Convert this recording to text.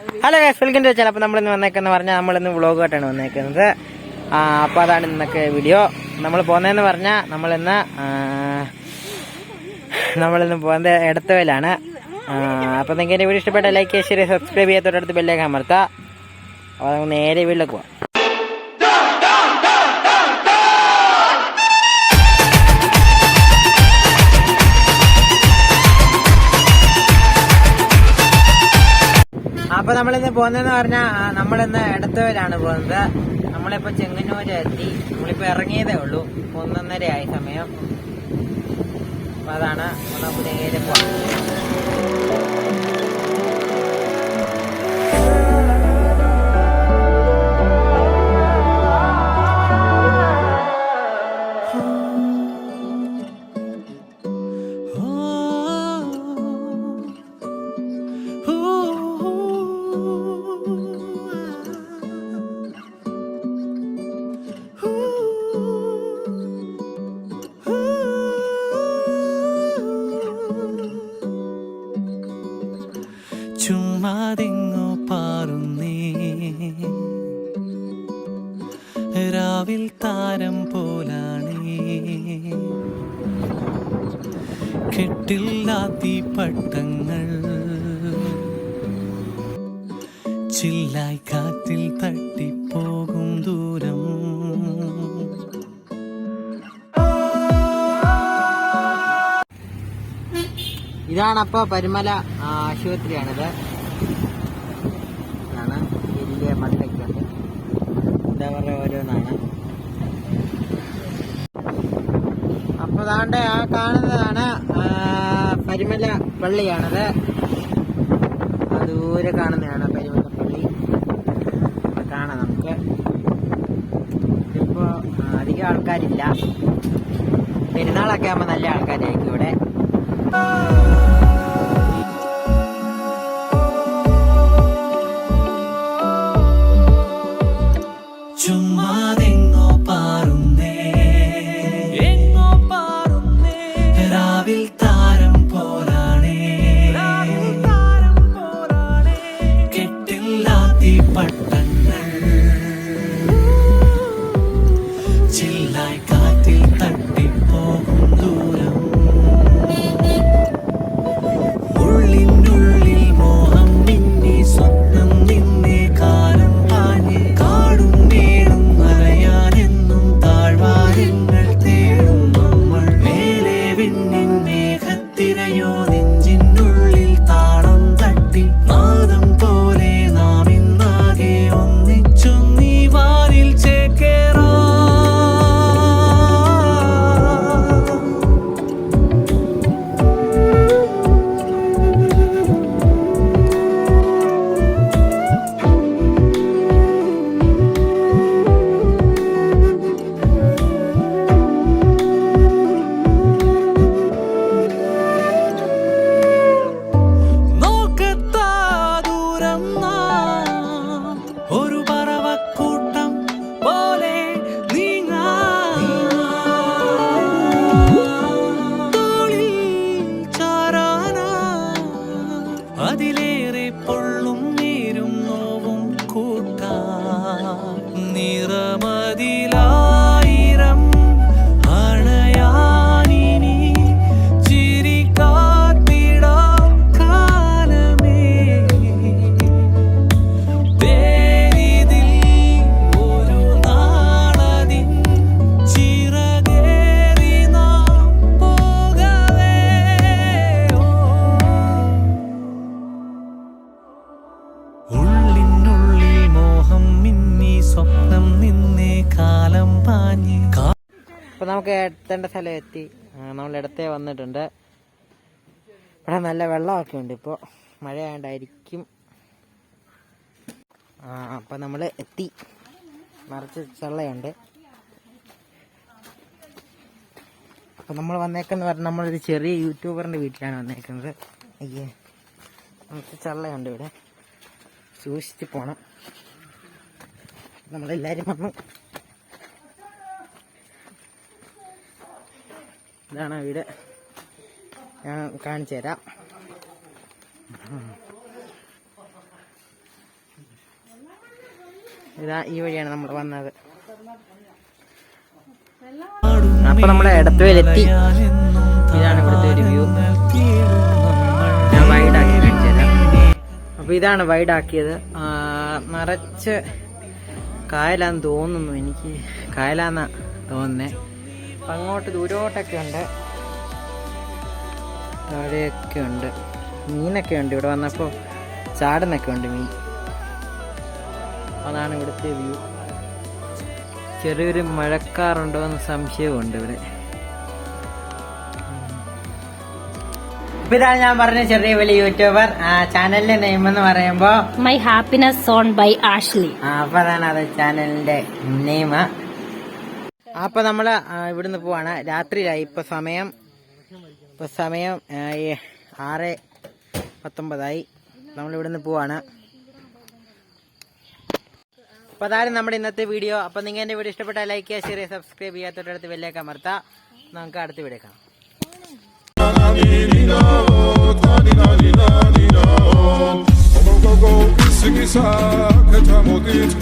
Hello guys, welcome to channel. അപ്പോൾ നമ്മളിന്ന് വന്നേക്കെന്ന് പറഞ്ഞാൽ നമ്മളിന്ന് വ്ളോഗായിട്ടാണ് വന്നേക്കുന്നത്. അപ്പോൾ അതാണ് ഇന്നൊക്കെ വീഡിയോ. നമ്മൾ പോകുന്നതെന്ന് പറഞ്ഞാൽ നമ്മളിന്ന് പോകുന്നത് എടത്തുവയിലാണ്. അപ്പോൾ നിങ്ങൾക്ക് എൻ്റെ വീഡിയോ ഇഷ്ടപ്പെട്ട ലൈക്ക് ചെയ്യുക, ഷെയർ, സബ്സ്ക്രൈബ് ചെയ്യുക, തൊട്ടടുത്ത് ബെല്ലേക്ക് അമർത്തുക. അപ്പോൾ നമുക്ക് നേരെ വീട്ടിലേക്ക് പോകാം. അപ്പോൾ നമ്മളിന്ന് പോകുന്നതെന്ന് പറഞ്ഞാൽ നമ്മളിന്ന് എടത്തുവയിലാണ് പോകുന്നത്. നമ്മളിപ്പോൾ ചെങ്ങന്നൂര് എത്തി. നമ്മളിപ്പോൾ ഇറങ്ങിയതേ ഉള്ളൂ. 1:30 ആയി സമയം. അപ്പോൾ അതാണ് നമുക്ക് നേരെ പോകാം. ചുമ്മാതെങ്ങോ പാറുന്നേ രാവിൽ താരം പോലാണേ, കെട്ടില്ലാത്തി പട്ടങ്ങൾ ചില്ലായി കാറ്റിൽ തട്ടിപ്പോകും ദൂരം. ഇതാണ് അപ്പോൾ പരുമല ആശുപത്രിയാണിത്. ഇതാണ് വലിയ മതിലൊക്കെയുണ്ട്. എന്താ പറയുക, ഓരോന്നാണ്. അപ്പോൾ അതാണ്ട് ആ കാണുന്നതാണ് പരുമല പള്ളിയാണത്. ദൂരെ കാണുന്നതാണ് പരുമല പള്ളി. കാണാം നമുക്ക്. ഇപ്പോൾ അധികം ആൾക്കാരില്ല. പെരുന്നാളൊക്കെ ആകുമ്പോൾ നല്ല ആൾക്കാരായിരിക്കും ഇവിടെ. ചുമ്മാതെങ്ങോ പാറുന്നേ രാവിൽ താരം പോലാണേ, കെട്ടില്ലാത്തി പട്ടങ്ങൾ ചില്ലായി കാറ്റിൽ തട്ടിപ്പോകും ദൂരം. ഉള്ളിനുള്ളിൽ മോഹം നിന്നെ, സ്വപ്നം നിന്നെ, കാലം പാഞ്ഞ് കാടും മേടും മറയാനെന്നും താഴ്വാരങ്ങൾ തേടും നമ്മൾ. മേലെ വിണ്ണിൻ മേഘത്തിരയോ നെഞ്ചിനുള്ളിൽ താളം തട്ടി നാദം പോലെ നാം ഇന്നാകെ ഒന്നിച്ചൊന്നീ വാരിൽ ചേക്കേറാം. ഒരു പറവക്കൂട്ടം പോലെ തോളിൽ ചാരാനാ, അതിലേറെ പൊള്ളും നേരും നോവും കൂട്ടാ. നിറമതിലായിരം അണയാനിനി ചിരിക്കാത്തിടാം കാലമേ. ഒരു നാളതിൻ ചിറകേറി നാം പോകവേ. ഉള്ളിനുള്ളിൽ മോഹം മിന്നി, സ്വപ്നം നിന്നെ, കാലം പാഞ്ഞ്. അപ്പോൾ നമുക്ക് എത്തേണ്ട സ്ഥലം എത്തി. നമ്മൾ ഇടത്തേ വന്നിട്ടുണ്ട്. ഇവിടെ നല്ല വെള്ളമൊക്കെ ഉണ്ട്. ഇപ്പോൾ മഴയായോണ്ടായിരിക്കും. അപ്പം നമ്മൾ എത്തി. നിറച്ച് ചള്ളയുണ്ട്. അപ്പം നമ്മൾ വന്നേക്കെന്ന് പറഞ്ഞാൽ നമ്മളൊരു ചെറിയ യൂട്യൂബറിൻ്റെ വീട്ടിലാണ് വന്നേക്കുന്നത്. അയ്യേ, നിറച്ച് ചള്ളയുണ്ട് ഇവിടെ. സൂക്ഷിച്ച് പോണം. നമ്മളെല്ലാവരും വന്നു. ഇതാണ് വീട്. ഞാൻ കാണിച്ചു തരാം. ഇതാ ഈ വഴിയാണ് നമ്മൾ വന്നത്. അപ്പൊ നമ്മളെ എടത്തുവയിലെത്തി. ഇതാണ് ഇവിടുത്തെ ഒരു വ്യൂ. ഞാൻ വൈഡാക്കി കാണിച്ചുതരാം. അപ്പൊ ഇതാണ് വൈഡാക്കിയത്. നിറച്ച് കായലാന്ന് തോന്നുന്നു, എനിക്ക് കായലാന്നാ തോന്നുന്നേ. അപ്പൊ അങ്ങോട്ട് ദൂരോട്ടൊക്കെ ഉണ്ട്, താഴെയൊക്കെ ഉണ്ട്, മീനൊക്കെ ഉണ്ട്. ഇവിടെ വന്നപ്പോൾ ചാടുന്നൊക്കെ ഉണ്ട് മീൻ. അതാണ് ഇവിടുത്തെ വ്യൂ. ചെറിയൊരു മഴക്കാറുണ്ടോ എന്ന് സംശയമുണ്ട് ഇവിടെ. ഇതാണ് ഞാൻ പറഞ്ഞ ചെറിയ വലിയ യൂട്യൂബർ. ചാനലിന്റെ നെയിം എന്ന് പറയുമ്പോ my happiness zone by Ashley. അപ്പൊ അതാണ് അത് ചാനലിന്റെ നെയിം. അപ്പൊ നമ്മള് ഇവിടുന്ന് പോവാണ്. രാത്രിയിലായി. ഇപ്പൊ സമയം 6:19. നമ്മളിവിടുന്ന് പോവാണ്. അപ്പൊ അതായിരുന്നു നമ്മുടെ ഇന്നത്തെ വീഡിയോ. അപ്പൊ നിങ്ങൾ എന്റെ വീഡിയോ ഇഷ്ടപ്പെട്ടാൽ ലൈക്ക് ചെയ്യുക, ഷെയർ ചെയ്യുക, സബ്സ്ക്രൈബ് ചെയ്യുക, തൊട്ടടുത്ത് ബെല്ലേക്ക് അമർത്താം. നമുക്ക് അടുത്ത വീഡിയോ കാണാം. Go, go, go, go, go, go, go, go, go, go, go, go, go, go, go, go,